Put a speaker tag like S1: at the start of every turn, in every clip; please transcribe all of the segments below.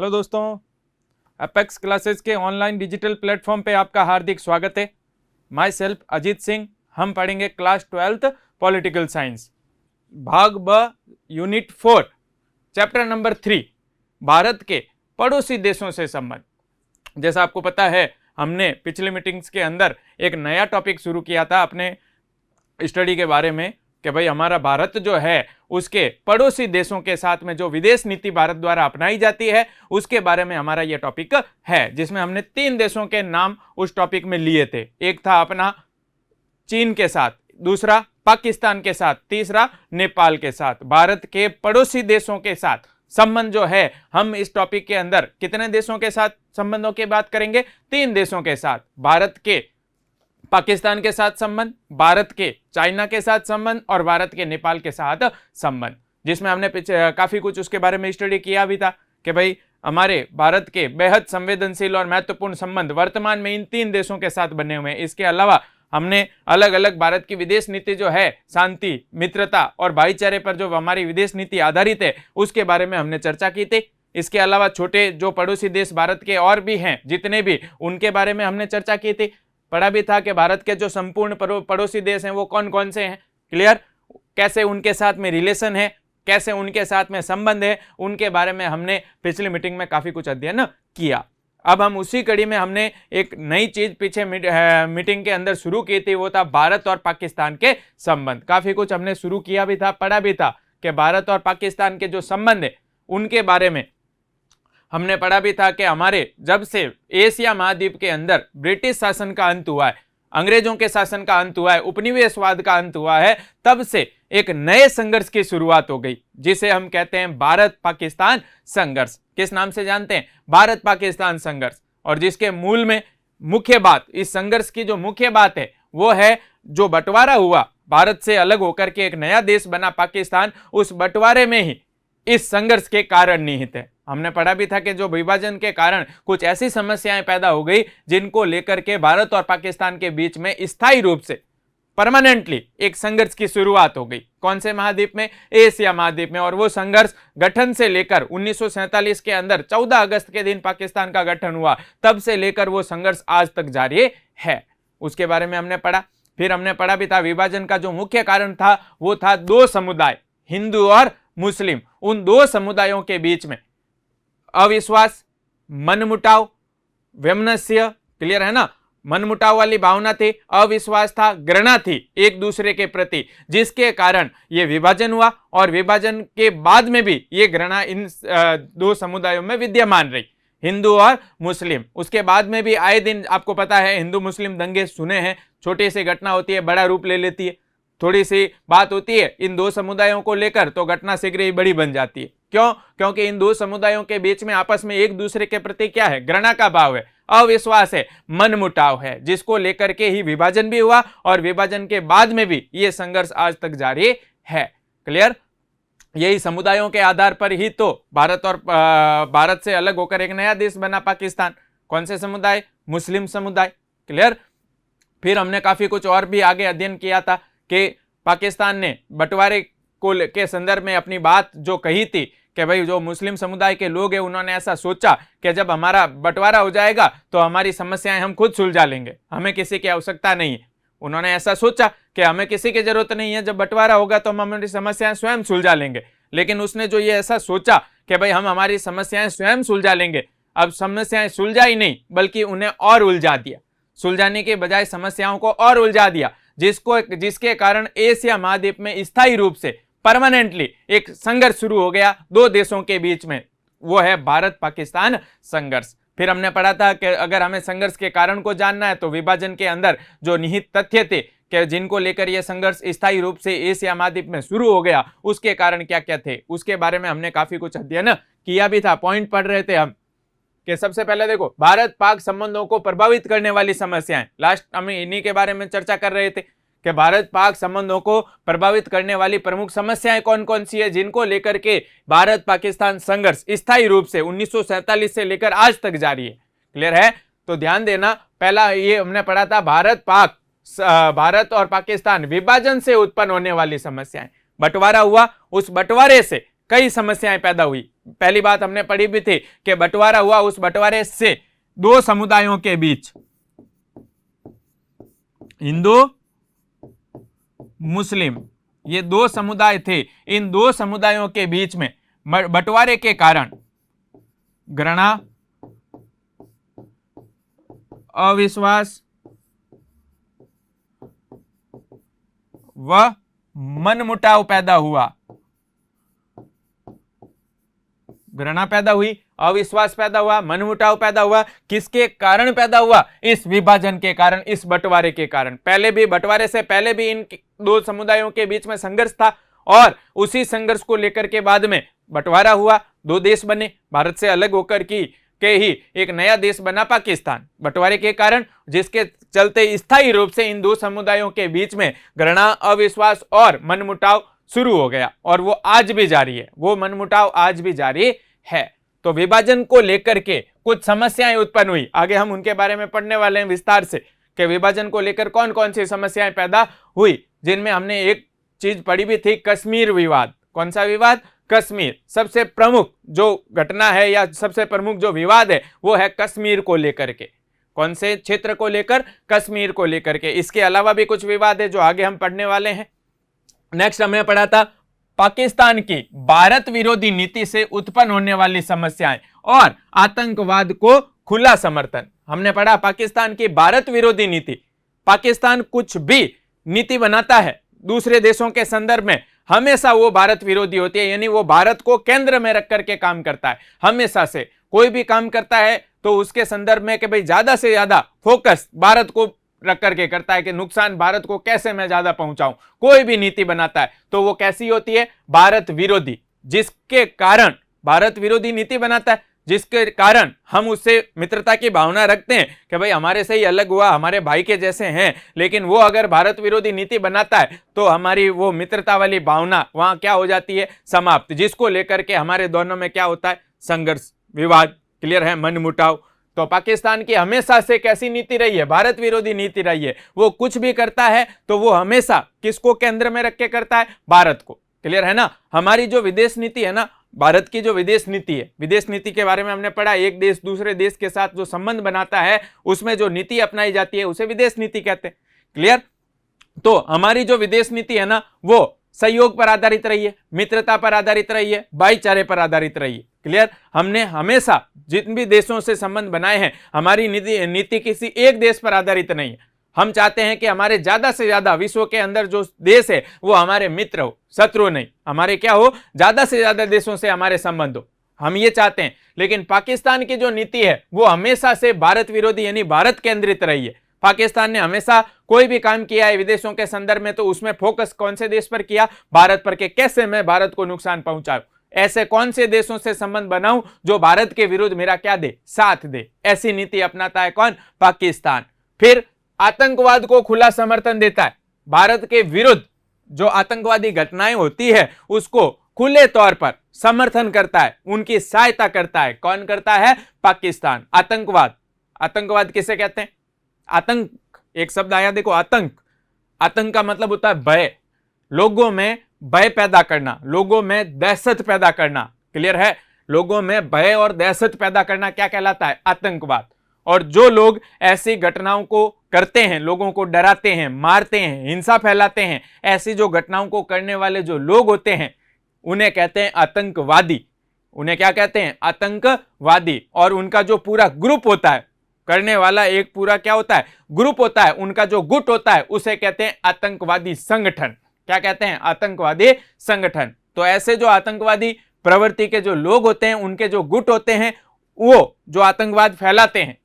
S1: Hello दोस्तों, apex classes के online digital platform पे आपका हार्दिक स्वागत है। My self Ajit Singh. हम पढ़ेंगे क्लास 12th पॉलिटिकल साइंस, भाग ब, यूनिट 4, चैप्टर नंबर 3, भारत के पड़ोसी देशों से संबंध। जैसा आपको पता है, हमने पिछले मीटिंग्स के अंदर एक नया टॉपिक शुरू किया था अपने स्टडी के बारे में कि भाई हमारा भारत जो है उसके पड़ोसी देशों के साथ में जो विदेश नीति भारत द्वारा अपनाई जाती है उसके बारे में हमारा यह टॉपिक है, जिसमें हमने 3 देशों के नाम उस टॉपिक में लिए थे। एक था अपना चीन के साथ, दूसरा पाकिस्तान के साथ, तीसरा नेपाल के साथ। भारत के पड़ोसी देशों के साथ संबंध जो है, हम इस टॉपिक के अंदर कितने देशों के साथ संबंधों की बात करेंगे? 3 देशों के साथ। भारत के पाकिस्तान के साथ संबंध, भारत के चाइना के साथ संबंध और भारत के नेपाल के साथ संबंध, जिसमें हमने काफी कुछ उसके बारे में स्टडी किया भी था कि भाई हमारे भारत के बेहद संवेदनशील और महत्वपूर्ण संबंध वर्तमान में इन 3 देशों के साथ बने हुए हैं। इसके अलावा हमने अलग अलग भारत की विदेश नीति जो है, शांति, मित्रता और भाईचारे पर जो हमारी विदेश नीति आधारित है उसके बारे में हमने चर्चा की थी। इसके अलावा छोटे जो पड़ोसी देश भारत के और भी हैं, जितने भी, उनके बारे में हमने चर्चा की थी। पढ़ा भी था कि भारत के जो संपूर्ण पड़ोसी देश हैं वो कौन कौन से हैं, क्लियर, कैसे उनके साथ में रिलेशन है, कैसे उनके साथ में संबंध है, उनके बारे में हमने पिछली मीटिंग में काफी कुछ अध्ययन किया। अब हम उसी कड़ी में हमने एक नई चीज पीछे मीटिंग के अंदर शुरू की थी, वो था भारत और पाकिस्तान के संबंध। काफी कुछ हमने शुरू किया भी था, पढ़ा भी था कि भारत और पाकिस्तान के जो संबंध है उनके बारे में हमने पढ़ा भी था कि हमारे जब से एशिया महाद्वीप के अंदर ब्रिटिश शासन का अंत हुआ है, अंग्रेजों के शासन का अंत हुआ है, उपनिवेशवाद का अंत हुआ है, तब से एक नए संघर्ष की शुरुआत हो गई, जिसे हम कहते हैं भारत पाकिस्तान संघर्ष। किस नाम से जानते हैं? भारत पाकिस्तान संघर्ष। और जिसके मूल में मुख्य बात, इस संघर्ष की जो मुख्य बात है वो है जो बंटवारा हुआ, भारत से अलग होकर के एक नया देश बना पाकिस्तान, उस बंटवारे में ही इस संघर्ष के कारण निहित है। हमने पढ़ा भी था कि जो विभाजन के कारण कुछ ऐसी समस्याएं पैदा हो गई जिनको लेकर के भारत और पाकिस्तान के बीच में स्थायी रूप से, परमानेंटली एक संघर्ष की शुरुआत हो गई। कौन से महाद्वीप में? एशिया महाद्वीप में। और वो संघर्ष गठन से लेकर 1947 के अंदर 14 अगस्त के दिन पाकिस्तान का गठन हुआ, तब से लेकर वो संघर्ष आज तक जारी है। उसके बारे में हमने पढ़ा। फिर हमने पढ़ा भी था विभाजन का जो मुख्य कारण था वो था 2 समुदाय, हिंदू और मुस्लिम। उन 2 समुदायों के बीच में अविश्वास, मनमुटाव, वैमनस्य, क्लियर है ना, मनमुटाव वाली भावना थी, अविश्वास था, घृणा थी एक दूसरे के प्रति, जिसके कारण ये विभाजन हुआ। और विभाजन के बाद में भी ये घृणा इन 2 समुदायों में विद्यमान रही, हिंदू और मुस्लिम। उसके बाद में भी आए दिन आपको पता है हिंदू मुस्लिम दंगे सुने हैं। छोटी सी घटना होती है, बड़ा रूप ले लेती है, थोड़ी सी बात होती है इन 2 समुदायों को लेकर तो घटना शीघ्र ही बड़ी बन जाती है। क्यों? क्योंकि इन 2 समुदायों के बीच में आपस में एक दूसरे के प्रति क्या है? घृणा का भाव है, अविश्वास है, मनमुटाव है, जिसको लेकर के ही विभाजन भी हुआ। और विभाजन के बाद में भी ये संघर्ष आज तक जारी है, क्लियर। यही समुदायों के आधार पर ही तो भारत से अलग होकर एक नया देश बना पाकिस्तान। कौन से समुदाय? मुस्लिम समुदाय, क्लियर। फिर हमने काफी कुछ और भी आगे अध्ययन किया था कि पाकिस्तान ने बंटवारे के संदर्भ में अपनी बात जो कही थी कि भाई जो मुस्लिम समुदाय के लोग हैं उन्होंने ऐसा सोचा कि जब हमारा बंटवारा हो जाएगा तो हमारी समस्याएं हम खुद सुलझा लेंगे, हमें किसी की आवश्यकता नहीं है। उन्होंने ऐसा सोचा कि हमें किसी की जरूरत नहीं है, जब बंटवारा होगा तो हम हमारी समस्याएं स्वयं सुलझा लेंगे। लेकिन उसने जो ये ऐसा सोचा कि भाई हम हमारी समस्याएं स्वयं सुलझा लेंगे, अब समस्याएं सुलझा ही नहीं बल्कि उन्हें और उलझा दिया, सुलझाने के बजाय समस्याओं को और उलझा दिया, जिसके कारण एशिया महाद्वीप में स्थायी रूप से परमानेंटली एक संघर्ष शुरू हो गया 2 देशों के बीच में, वो है भारत पाकिस्तान संघर्ष। फिर हमने पढ़ा था कि अगर हमें संघर्ष के कारण को जानना है तो विभाजन के अंदर जो निहित तथ्य थे कि जिनको लेकर यह संघर्ष स्थायी रूप से एशिया महाद्वीप में शुरू हो गया, उसके कारण क्या क्या थे, उसके बारे में हमने काफी कुछ अध्ययन किया भी था। पॉइंट पढ़ रहे थे हम कि सबसे पहले देखो, भारत पाक संबंधों को प्रभावित करने वाली समस्याएं, लास्ट हम इन्हीं के बारे में चर्चा कर रहे थे कि भारत पाक संबंधों को प्रभावित करने वाली प्रमुख समस्याएं कौन कौन सी है, जिनको लेकर के भारत पाकिस्तान संघर्ष स्थायी रूप से 1947 से लेकर आज तक जारी है, क्लियर है। तो ध्यान देना, पहला ये हमने पढ़ा था भारत और पाकिस्तान विभाजन से उत्पन्न होने वाली समस्याएं। बंटवारा हुआ, उस बंटवारे से कई समस्याएं पैदा हुई, पहली बात हमने पढ़ी भी थी कि बंटवारा हुआ, उस बंटवारे से दो समुदायों के बीच, हिंदू मुस्लिम, ये दो समुदाय थे, इन दो समुदायों के बीच में बंटवारे के कारण घृणा, अविश्वास व मनमुटाव पैदा हुआ। घृणा पैदा हुई, अविश्वास पैदा हुआ, मनमुटाव पैदा हुआ। किसके कारण पैदा हुआ? इस विभाजन के कारण, इस बंटवारे के कारण। पहले भी, बंटवारे से पहले भी इन दो समुदायों के बीच में संघर्ष था और उसी संघर्ष को लेकर के बाद में बंटवारा हुआ, दो देश बने, भारत से अलग होकर के ही एक नया देश बना पाकिस्तान, बंटवारे के कारण, जिसके चलते स्थायी रूप से इन दो समुदायों के बीच में घृणा, अविश्वास और मनमुटाव शुरू हो गया और वो आज भी जारी है, वो मनमुटाव आज भी जारी है। तो विभाजन को लेकर के कुछ समस्याएं उत्पन्न हुई, आगे हम उनके बारे में पढ़ने वाले हैं विस्तार से कि विभाजन को लेकर कौन कौन सी समस्याएं पैदा हुई, जिनमें हमने एक चीज पढ़ी भी थी, कश्मीर विवाद। कौन सा विवाद? कश्मीर। सबसे प्रमुख जो घटना है या सबसे प्रमुख जो विवाद है वो है कश्मीर को लेकर के। कौन से क्षेत्र को लेकर? कश्मीर को लेकर के। इसके अलावा भी कुछ विवाद है जो आगे हम पढ़ने वाले हैं। नेक्स्ट हमने पढ़ा था पाकिस्तान की भारत विरोधी नीति से उत्पन्न होने वाली समस्याएं और आतंकवाद को खुला समर्थन। हमने पढ़ा पाकिस्तान की भारत विरोधी नीति। पाकिस्तान कुछ भी नीति बनाता है दूसरे देशों के संदर्भ में, हमेशा वो भारत विरोधी होती है, यानी वो भारत को केंद्र में रख करके काम करता है। हमेशा से कोई भी काम करता है तो उसके संदर्भ में कि भाई ज्यादा से ज्यादा फोकस भारत को रख करके करता है कि नुकसान भारत को कैसे मैं ज्यादा पहुंचाऊं। कोई भी नीति बनाता है तो वो कैसी होती है? भारत विरोधी। जिसके कारण भारत विरोधी नीति बनाता है, जिसके कारण हम उससे मित्रता की भावना रखते हैं कि भाई हमारे से ही अलग हुआ, हमारे भाई के जैसे हैं, लेकिन वो अगर भारत विरोधी नीति बनाता है तो हमारी वो मित्रता वाली भावना वहां क्या हो जाती है? समाप्त। जिसको लेकर के हमारे दोनों में क्या होता है? संघर्ष, विवाद, क्लियर है, मनमुटाव। तो पाकिस्तान की हमेशा से कैसी नीति रही है? भारत विरोधी नीति रही है। वो कुछ भी करता है तो वो हमेशा किसको केंद्र में रख के करता है? भारत को। क्लियर है ना? हमारी जो विदेश नीति है ना, भारत की जो विदेश नीति है, विदेश नीति के बारे में हमने पढ़ा, एक देश दूसरे देश के साथ जो संबंध बनाता है उसमें जो नीति अपनाई जाती है उसे विदेश नीति कहते हैं। क्लियर? तो हमारी जो विदेश नीति है ना वो सहयोग पर आधारित रही है, मित्रता पर आधारित रही है, भाईचारे पर आधारित रही है। क्लियर? हमने हमेशा जिन भी देशों से संबंध बनाए हैं, हमारी नीति किसी एक देश पर आधारित नहीं है। हम चाहते हैं कि हमारे ज्यादा से ज्यादा विश्व के अंदर जो देश है वो हमारे मित्र हो, शत्रु नहीं। हमारे क्या हो? ज्यादा से ज्यादा देशों से हमारे संबंध हो, हम ये चाहते हैं। लेकिन पाकिस्तान की जो नीति है वो हमेशा से भारत विरोधी यानी भारत केंद्रित रही है। पाकिस्तान ने हमेशा कोई भी काम किया है विदेशों के संदर्भ में तो उसमें फोकस कौन से देश पर किया? भारत पर, के कैसे मैं भारत को नुकसान पहुंचाऊं, ऐसे कौन से देशों से संबंध बनाऊं जो भारत के विरुद्ध मेरा क्या दे? साथ दे। ऐसी नीति अपनाता है कौन? पाकिस्तान। फिर आतंकवाद को खुला समर्थन देता है। भारत के विरुद्ध जो आतंकवादी घटनाएं होती है उसको खुले तौर पर समर्थन करता है, उनकी सहायता करता है। कौन करता है? पाकिस्तान। आतंकवाद, आतंकवाद किसे कहते हैं? आतंक, एक शब्द आया देखो, आतंक। आतंक का मतलब होता है भय, लोगों में भय पैदा करना, लोगों में दहशत पैदा करना। क्लियर है? लोगों में भय और दहशत पैदा करना क्या कहलाता है? आतंकवाद। और जो लोग ऐसी घटनाओं को करते हैं, लोगों को डराते हैं, मारते हैं, हिंसा फैलाते हैं, ऐसी जो घटनाओं को करने वाले जो लोग होते हैं उन्हें कहते हैं आतंकवादी। उन्हें क्या कहते हैं? आतंकवादी। और उनका जो पूरा ग्रुप होता है, करने वाला एक पूरा क्या होता है? ग्रुप होता है, उनका जो गुट होता है उसे कहते हैं आतंकवादी संगठन। क्या कहते हैं? आतंकवादी संगठन। तो ऐसे जो आतंकवादी प्रवृत्ति के जो लोग होते हैं, उनके जो गुट होते हैं, वो जो आतंकवाद फैलाते हैं,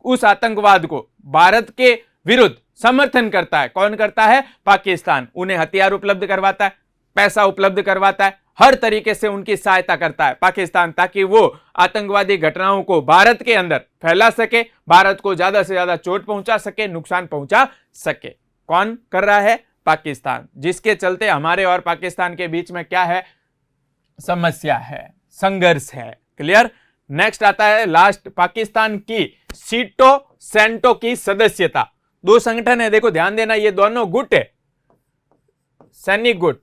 S1: उस आतंकवाद को भारत के विरुद्ध समर्थन करता है। कौन करता है? पाकिस्तान। उन्हें हथियार उपलब्ध करवाता है, पैसा उपलब्ध करवाता है, हर तरीके से उनकी सहायता करता है पाकिस्तान, ताकि वो आतंकवादी घटनाओं को भारत के अंदर फैला सके, भारत को ज्यादा से ज्यादा चोट पहुंचा सके, नुकसान पहुंचा सके। कौन कर रहा है? पाकिस्तान। जिसके चलते हमारे और पाकिस्तान के बीच में क्या है? समस्या है, संघर्ष है। क्लियर? नेक्स्ट आता है लास्ट, पाकिस्तान की सीटो सेंटो की सदस्यता। दो संगठन है, देखो ध्यान देना, ये दोनों गुट है, सैनिक गुट,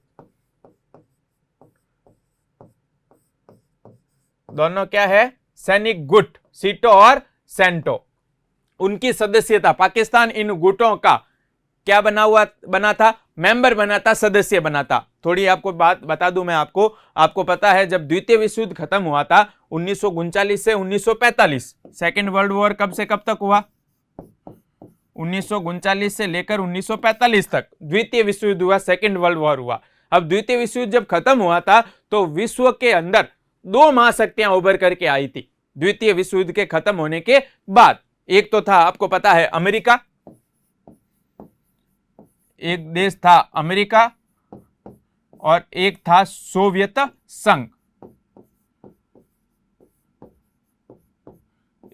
S1: दोनों क्या है, सैनिक गुट, सीटो और सेंटो। उनकी सदस्यता, पाकिस्तान इन गुटों का क्या बना था, मेंबर बना था, सदस्य बना था। थोड़ी आपको बात बता दूं मैं आपको पता है जब द्वितीय विश्व युद्ध खत्म हुआ था 1939 से 1945, सेकेंड वर्ल्ड वॉर कब से कब तक हुआ, 1939 से लेकर 1945 तक द्वितीय विश्व युद्ध हुआ, सेकेंड वर्ल्ड वॉर हुआ। अब द्वितीय विश्व युद्ध जब खत्म हुआ था तो विश्व के अंदर दो महाशक्तियां उभर करके आई थी द्वितीय विश्व युद्ध के खत्म होने के बाद। एक तो था, आपको पता है, अमेरिका, एक देश था अमेरिका, और एक था सोवियत संघ।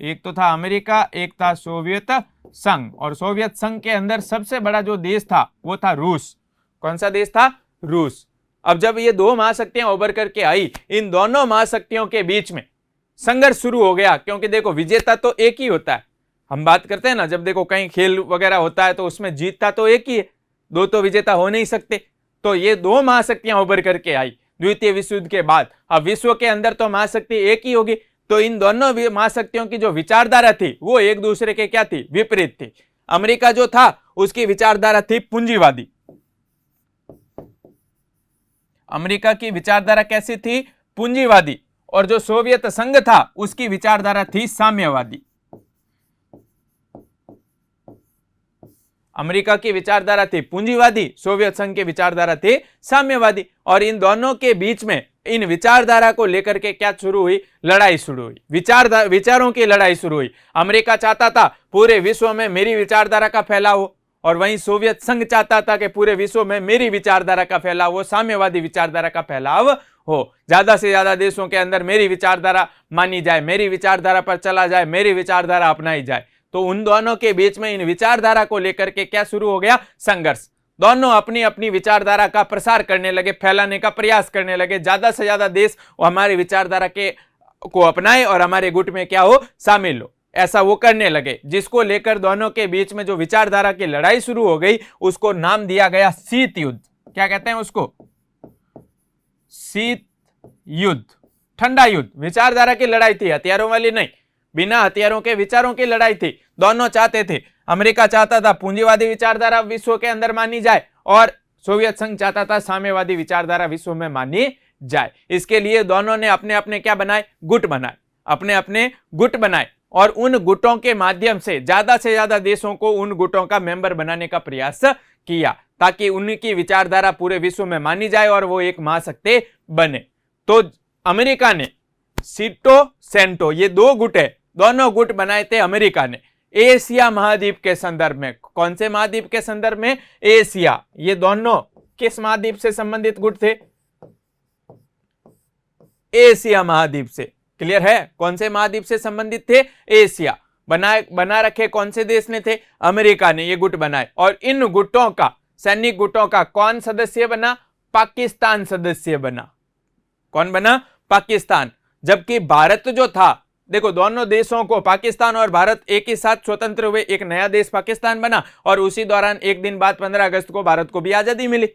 S1: एक तो था अमेरिका, एक था सोवियत संघ, और सोवियत संघ के अंदर सबसे बड़ा जो देश था वो था रूस। कौन सा देश था, रूस। अब जब ये दो महाशक्तियां उभर करके आई, इन दोनों महाशक्तियों के बीच में संघर्ष शुरू हो गया, क्योंकि देखो विजेता तो एक ही होता है। हम बात करते हैं ना, जब देखो कहीं खेल वगैरह होता है तो उसमें जीतता तो एक ही है, दो तो विजेता हो नहीं सकते। तो ये दो महाशक्तियां उभर करके आई द्वितीय विश्व युद्ध के बाद। अब विश्व के अंदर तो महाशक्ति एक ही होगी, तो इन दोनों महाशक्तियों की जो विचारधारा थी वो एक दूसरे के क्या थी, विपरीत थी। अमेरिका जो था उसकी विचारधारा थी पूंजीवादी, अमेरिका की विचारधारा कैसी थी, पूंजीवादी, और जो सोवियत संघ था उसकी विचारधारा थी साम्यवादी। अमेरिका की विचारधारा थी पूंजीवादी, सोवियत संघ की विचारधारा थी साम्यवादी, और इन दोनों के बीच में इन विचारधारा को लेकर के क्या शुरू हुई, लड़ाई शुरू हुई, विचारों की लड़ाई शुरू हुई। अमेरिका चाहता था पूरे विश्व में मेरी विचारधारा का फैलाव हो, और वहीं सोवियत संघ चाहता था कि पूरे विश्व में मेरी विचारधारा का फैलाव हो, साम्यवादी विचारधारा का फैलाव हो, ज्यादा से ज्यादा देशों के अंदर मेरी विचारधारा मानी जाए, मेरी विचारधारा पर चला जाए, मेरी विचारधारा अपनाई जाए। तो उन दोनों के बीच में इन विचारधारा को लेकर के क्या शुरू हो गया, संघर्ष। दोनों अपनी अपनी विचारधारा का प्रसार करने लगे, फैलाने का प्रयास करने लगे, ज्यादा से ज्यादा देश हमारी विचारधारा को अपनाए और हमारे गुट में क्या हो, शामिल हो, ऐसा वो करने लगे। जिसको लेकर दोनों के बीच में जो विचारधारा की लड़ाई शुरू हो गई उसको नाम दिया गया शीत युद्ध। क्या कहते हैं उसको, शीत युद्ध, ठंडा युद्ध। विचारधारा की लड़ाई थी, हथियारों वाली नहीं, बिना हथियारों के विचारों की लड़ाई थी। दोनों चाहते थे, अमेरिका चाहता था पूंजीवादी विचारधारा विश्व के अंदर मानी जाए, और सोवियत संघ चाहता था साम्यवादी विचारधारा विश्व में मानी जाए। इसके लिए दोनों ने अपने अपने क्या बनाए, गुट बनाए, अपने अपने गुट बनाए, और उन गुटों के माध्यम से ज्यादा देशों को उन गुटों का मेंबर बनाने का प्रयास किया, ताकि उनकी विचारधारा पूरे विश्व में मानी जाए और वो एक महाशक्ति बने। तो अमेरिका ने सीटो सेंटो, ये दो गुट है, दोनों गुट बनाए थे अमेरिका ने एशिया महाद्वीप के संदर्भ में। कौन से महाद्वीप के संदर्भ में, एशिया। ये दोनों किस महाद्वीप से संबंधित गुट थे, एशिया महाद्वीप से। क्लियर है, कौन से महाद्वीप से संबंधित थे, एशिया। बना रखे कौन से देश ने थे, अमेरिका ने ये गुट बनाए। और इन गुटों का, सैनिक गुटों का कौन सदस्य बना, पाकिस्तान सदस्य बना। कौन बना, पाकिस्तान। जबकि भारत जो था, देखो दोनों देशों को, पाकिस्तान और भारत एक ही साथ स्वतंत्र हुए, एक नया देश पाकिस्तान बना, और उसी दौरान एक दिन बाद 15 अगस्त को भारत को भी आजादी मिली।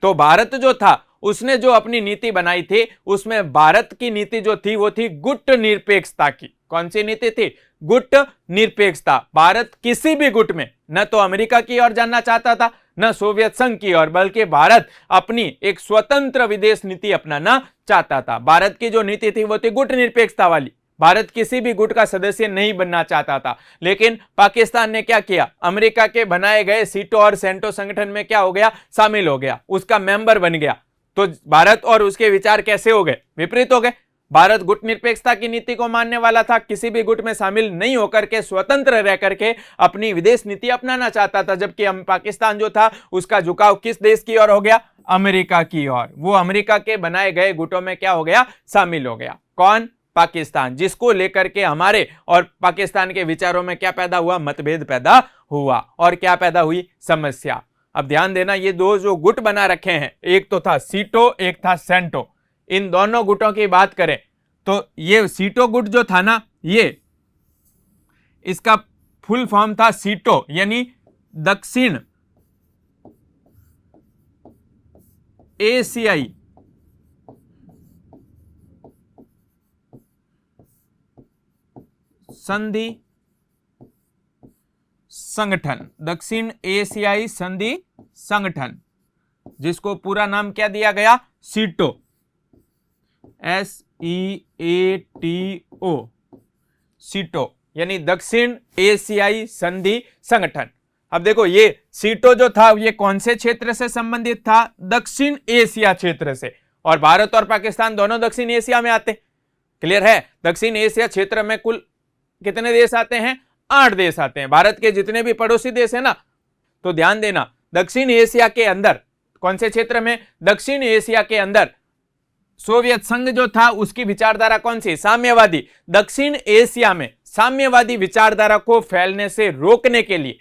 S1: तो भारत जो था उसने जो अपनी नीति बनाई थी, उसमें भारत की नीति जो थी वो थी गुट निरपेक्षता की। कौन सी नीति थी, गुट निरपेक्षता। भारत किसी भी गुट में न तो अमेरिका की ओर जाना चाहता था, न सोवियत संघ की ओर, बल्कि भारत अपनी एक स्वतंत्र विदेश नीति अपनाना चाहता था। भारत की जो नीति थी वो थी गुट निरपेक्षता वाली। भारत किसी भी गुट का सदस्य नहीं बनना चाहता था। लेकिन पाकिस्तान ने क्या किया, अमेरिका के बनाए गए सीटो और सेंटो संगठन में क्या हो गया, शामिल हो गया, उसका मेंबर बन गया। तो भारत और उसके विचार कैसे हो गए, विपरीत हो गए। भारत गुट निरपेक्षता की नीति को मानने वाला था, किसी भी गुट में शामिल नहीं होकर के स्वतंत्र रह करके अपनी विदेश नीति अपनाना चाहता था। जबकि पाकिस्तान जो था उसका झुकाव किस देश की ओर हो गया, अमेरिका की ओर। वो अमेरिका के बनाए गए गुटों में क्या हो गया, शामिल हो गया। कौन, पाकिस्तान। जिसको लेकर के हमारे और पाकिस्तान के विचारों में क्या पैदा हुआ, मतभेद पैदा हुआ, और क्या पैदा हुई, समस्या। अब ध्यान देना, ये दो जो गुट बना रखे हैं, एक तो था सीटो, एक था सेंटो। इन दोनों गुटों की बात करें तो ये सीटो गुट जो था ना, ये इसका फुल फॉर्म था सीटो, यानी दक्षिण एशियाई संधि संगठन, दक्षिण एशियाई संधि संगठन, जिसको पूरा नाम क्या दिया गया, सीटो, SEATO, सीटो यानी दक्षिण एशियाई संधि संगठन। अब देखो ये सीटो जो था ये कौन से क्षेत्र से संबंधित था, दक्षिण एशिया क्षेत्र से, और भारत और पाकिस्तान दोनों दक्षिण एशिया में आते, क्लियर है। दक्षिण एशिया क्षेत्र में कुल कितने देश आते हैं, 8 देश आते हैं, भारत के जितने भी पड़ोसी देश है ना। तो ध्यान देना, दक्षिण एशिया के अंदर कौन से क्षेत्र में, दक्षिण एशिया के अंदर सोवियत संघ जो था उसकी विचारधारा कौन सी, साम्यवादी। दक्षिण एशिया में साम्यवादी विचारधारा को फैलने से रोकने के लिए,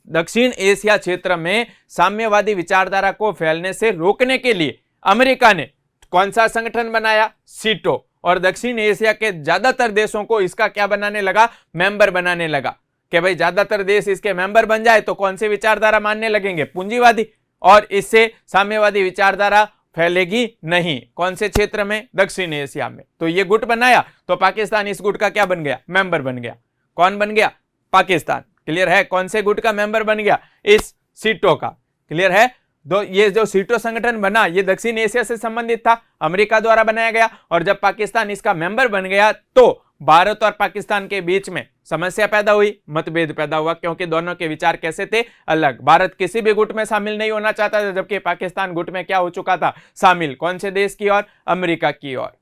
S1: दक्षिण एशिया क्षेत्र में साम्यवादी विचारधारा को फैलने से रोकने के लिए अमेरिका ने कौन सा संगठन बनाया, सीटो, और दक्षिण एशिया के ज्यादातर देशों को इसका क्या बनाने लगा, मेंबर बनाने लगा, कि भाई ज्यादातर देश इसके मेंबर बन जाए तो कौन सी विचारधारा मानने लगेंगे, पूंजीवादी, और इससे साम्यवादी विचारधारा फैलेगी नहीं। कौन से क्षेत्र में, दक्षिण एशिया में। तो ये गुट बनाया तो पाकिस्तान इस गुट का क्या बन गया, मेंबर बन गया। कौन बन गया, पाकिस्तान, क्लियर है। कौन से गुट का मेंबर बन गया, इस सीटो का, क्लियर है। तो ये जो सीटो संगठन बना ये दक्षिण एशिया से संबंधित था, अमेरिका द्वारा बनाया गया, और जब पाकिस्तान इसका मेंबर बन गया तो भारत और पाकिस्तान के बीच में समस्या पैदा हुई, मतभेद पैदा हुआ, क्योंकि दोनों के विचार कैसे थे, अलग। भारत किसी भी गुट में शामिल नहीं होना चाहता था, जबकि पाकिस्तान गुट में क्या हो चुका था, शामिल। कौन से देश की ओर, अमेरिका की ओर।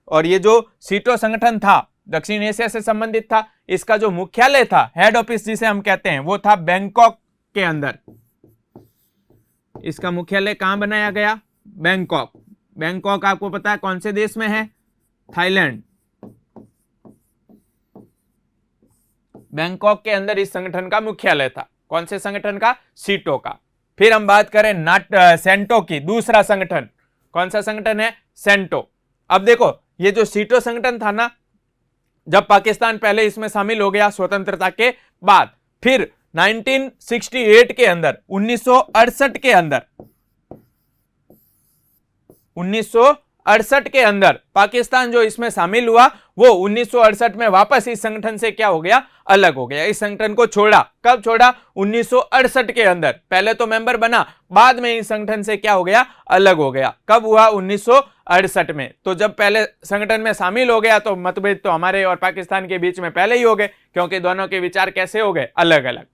S1: और ये जो सीटो संगठन था दक्षिण एशिया से संबंधित था, इसका जो मुख्यालय था, हेड ऑफिस जिसे हम कहते हैं, वो था बैंकॉक के अंदर। इसका मुख्यालय कहां बनाया गया, बैंकॉक। बैंकॉक आपको पता है कौन से देश में है, थाईलैंड। बैंकॉक के अंदर इस संगठन का मुख्यालय था। कौन से संगठन का, सीटो का। फिर हम बात करें सेंटो की, दूसरा संगठन। कौन सा संगठन है, सेंटो। अब देखो ये जो सीटो संगठन था ना, जब पाकिस्तान पहले इसमें शामिल हो गया स्वतंत्रता के बाद, फिर 1968 के अंदर, 1968 के अंदर, 1968 के अंदर पाकिस्तान जो इसमें शामिल हुआ, वो 1968 में वापस इस संगठन से क्या हो गया, अलग हो गया। इस संगठन को छोड़ा। कब छोड़ा, 1968 के अंदर। पहले तो मेंबर बना, बाद में इस संगठन से क्या हो गया, अलग हो गया। कब हुआ, 1968 में। तो जब पहले संगठन में शामिल हो गया तो मतभेद तो हमारे और पाकिस्तान के बीच में पहले ही हो गए, क्योंकि दोनों के विचार कैसे हो गए, अलग अलग।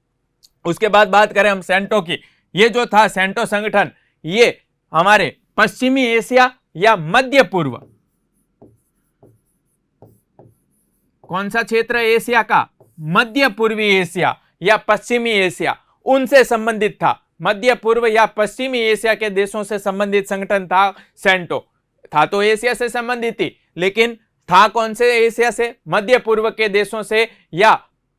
S1: उसके बाद बात करें हम सेंटो की। ये जो था सेंटो संगठन, ये हमारे पश्चिमी एशिया या मध्य पूर्व, कौन सा क्षेत्र है एशिया का, मध्य पूर्वी एशिया या पश्चिमी एशिया, उनसे संबंधित था। मध्य पूर्व या पश्चिमी एशिया के देशों से संबंधित संगठन था सेंटो। था तो एशिया से संबंधित थी, लेकिन था कौन से एशिया से, मध्य पूर्व के देशों से या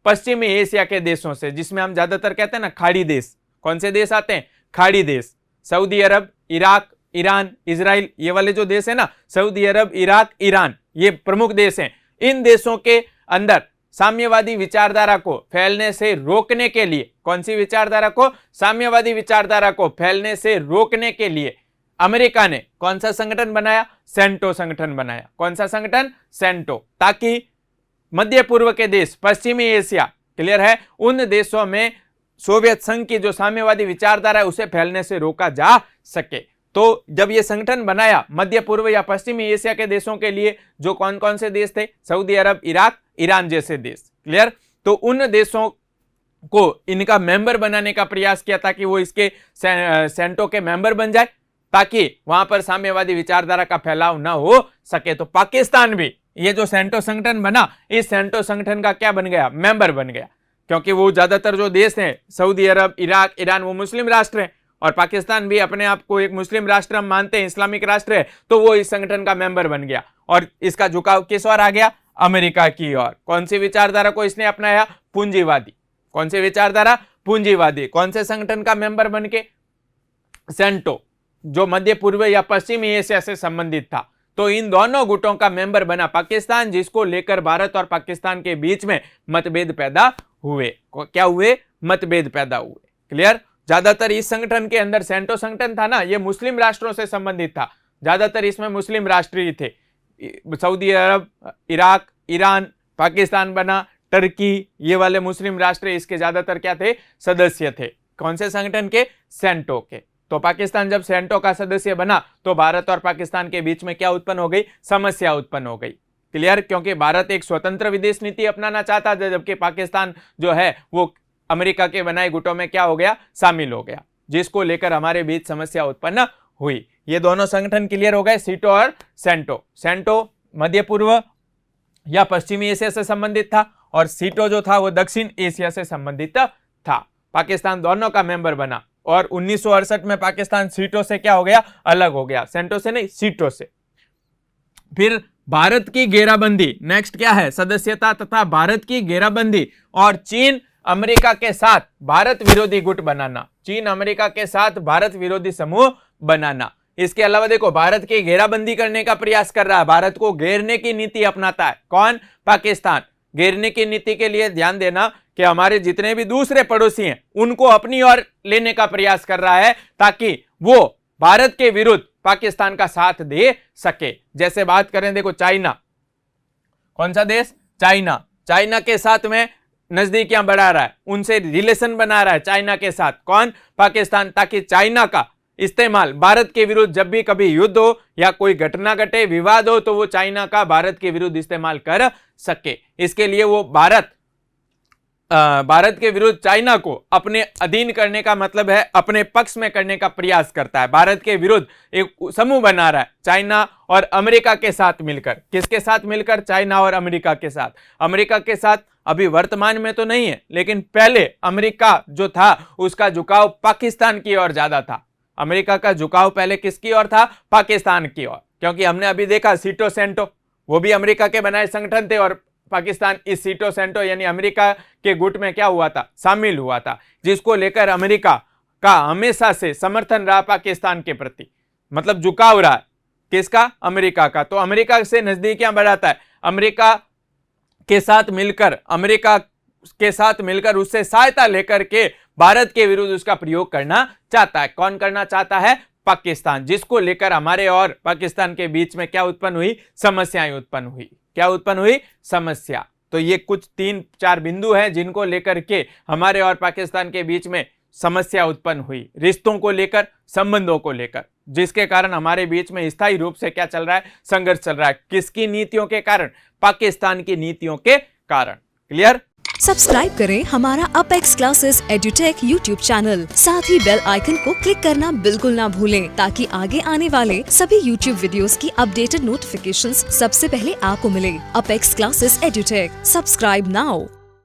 S1: पश्चिमी एशिया के देशों से, जिसमें हम ज्यादातर कहते हैं ना खाड़ी देश। कौन से देश आते हैं, खाड़ी देश। सऊदी अरब, इराक, ईरान, इजराइल, ये वाले जो देश है ना, सऊदी अरब, इराक, ईरान, ये प्रमुख देश हैं। इन देशों के अंदर साम्यवादी विचारधारा को फैलने से रोकने के लिए, कौन सी विचारधारा को, साम्यवादी विचारधारा को फैलने से रोकने के लिए अमेरिका ने कौन सा संगठन बनाया, सेंटो संगठन बनाया। कौन सा संगठन, सेंटो, ताकि मध्य पूर्व के देश, पश्चिमी एशिया, क्लियर है, उन देशों में सोवियत संघ की जो साम्यवादी विचारधारा है उसे फैलने से रोका जा सके। तो जब ये संगठन बनाया मध्य पूर्व या पश्चिमी एशिया के देशों के लिए, जो कौन कौन से देश थे, सऊदी अरब, इराक, ईरान जैसे देश, क्लियर। तो उन देशों को इनका मेंबर बनाने का प्रयास किया ताकि वो इसके सेंटो के मेंबर बन जाए, ताकि वहां पर साम्यवादी विचारधारा का फैलाव ना हो सके। तो पाकिस्तान भी ये जो सेंटो संगठन बना, इस सेंटो संगठन का क्या बन गया, मेंबर बन गया, क्योंकि वो ज्यादातर जो देश हैं, सऊदी अरब, इराक, ईरान, वो मुस्लिम राष्ट्र हैं, और पाकिस्तान भी अपने आप को एक मुस्लिम राष्ट्र हम मानते हैं, इस्लामिक राष्ट्र है, तो वो इस संगठन का मेंबर बन गया। और इसका झुकाव किस ओर आ गया, अमेरिका की ओर। कौन सी विचारधारा को इसने अपनाया, पूंजीवादी। कौन सी विचारधारा, पूंजीवादी। कौन से संगठन का मेंबर बन के, सेंटो, जो मध्य पूर्व या पश्चिमी एशिया से संबंधित था। तो इन दोनों गुटों का मेंबर बना पाकिस्तान, जिसको लेकर भारत और पाकिस्तान के बीच में मतभेद पैदा हुए। क्या हुए, मतभेद पैदा हुए, क्लियर। ज्यादातर इस संगठन के अंदर, सेंटो संगठन था ना, ये मुस्लिम राष्ट्रों से संबंधित था, ज्यादातर इसमें मुस्लिम राष्ट्र ही थे। सऊदी अरब, इराक, ईरान, पाकिस्तान बना, टर्की, ये वाले मुस्लिम राष्ट्र इसके ज्यादातर क्या थे, सदस्य थे। कौन से संगठन के, सेंटो के। तो पाकिस्तान जब सेंटो का सदस्य बना तो भारत और पाकिस्तान के बीच में क्या उत्पन्न हो गई, समस्या उत्पन्न हो गई। क्लियर, क्योंकि भारत एक स्वतंत्र विदेश नीति अपनाना चाहता था, जबकि पाकिस्तान जो है वो अमेरिका के बनाए गुटों में क्या हो गया, शामिल हो गया, जिसको लेकर हमारे बीच समस्या उत्पन्न हुई। ये दोनों संगठन क्लियर हो गए, सीटो और सेंटो। सेंटो मध्य पूर्व या पश्चिमी एशिया से संबंधित था और सीटो जो था वो दक्षिण एशिया से संबंधित था। पाकिस्तान दोनों का मेंबर बना और 1968 में पाकिस्तान सीटो से क्या हो गया, अलग हो गया, सेंटो से नहीं, सीटो से। फिर भारत की घेराबंदी, नेक्स्ट क्या है, सदस्यता तथा भारत की घेराबंदी और चीन अमेरिका के साथ भारत विरोधी गुट बनाना, चीन अमेरिका के साथ भारत विरोधी समूह बनाना। इसके अलावा देखो, भारत की घेराबंदी करने का प्रयास कर रहा है, भारत को घेरने की नीति अपनाता है कौन, पाकिस्तान। घेरने की नीति के लिए ध्यान देना कि हमारे जितने भी दूसरे पड़ोसी हैं उनको अपनी ओर लेने का प्रयास कर रहा है ताकि वो भारत के विरुद्ध पाकिस्तान का साथ दे सके। जैसे बात करें, देखो चाइना, कौन सा देश, चाइना। चाइना के साथ में नजदीकियां बढ़ा रहा है, उनसे रिलेशन बना रहा है चाइना के साथ, कौन, पाकिस्तान, ताकि चाइना का इस्तेमाल भारत के विरुद्ध जब भी कभी युद्ध हो या कोई घटना घटे, विवाद हो, तो वो चाइना का भारत के विरुद्ध इस्तेमाल कर सके। इसके लिए वो भारत के विरुद्ध चाइना को अपने अधीन करने का मतलब है अपने पक्ष में करने का प्रयास करता है। भारत के विरुद्ध एक समूह बना रहा है चाइना और अमेरिका के साथ मिलकर। किसके साथ मिलकर, चाइना और अमेरिका के साथ। अमेरिका के साथ अभी वर्तमान में तो नहीं है, लेकिन पहले अमेरिका जो था उसका झुकाव पाकिस्तान की ओर ज्यादा था। अमेरिका का झुकाव पहले किसकी ओर था, पाकिस्तान की ओर, क्योंकि हमने अभी देखा सीटो सेंटो, वो भी अमेरिका के बनाए संगठन थे और पाकिस्तान इस सीटो सेंटो यानी अमेरिका के गुट में क्या हुआ था, शामिल हुआ था, जिसको लेकर अमेरिका का हमेशा से समर्थन रहा पाकिस्तान के प्रति, मतलब झुकाव रहा। किसका, अमेरिका का। तो अमेरिका से नजदीकियां बढ़ाता है, अमेरिका के साथ मिलकर उससे सहायता लेकर के भारत के विरुद्ध उसका प्रयोग करना चाहता है। कौन करना चाहता है, पाकिस्तान, जिसको लेकर हमारे और पाकिस्तान के बीच में क्या उत्पन्न हुई, समस्याएं उत्पन्न हुई। क्या उत्पन्न हुई, समस्या। तो ये कुछ 3-4 बिंदु हैं जिनको लेकर के हमारे और पाकिस्तान के बीच में समस्या उत्पन्न हुई, रिश्तों को लेकर, संबंधों को लेकर, जिसके कारण हमारे बीच में स्थायी रूप से क्या चल रहा है, संघर्ष चल रहा है। किसकी नीतियों के कारण, पाकिस्तान की नीतियों के कारण। क्लियर।
S2: सब्सक्राइब करें हमारा apex classes edutech YouTube channel, साथ ही बेल आइकन को क्लिक करना बिल्कुल ना भूलें ताकि आगे आने वाले सभी यूट्यूब वीडियोस की अपडेटेड नोटिफिकेशंस सबसे पहले आपको मिले। Apex classes edutech, subscribe now.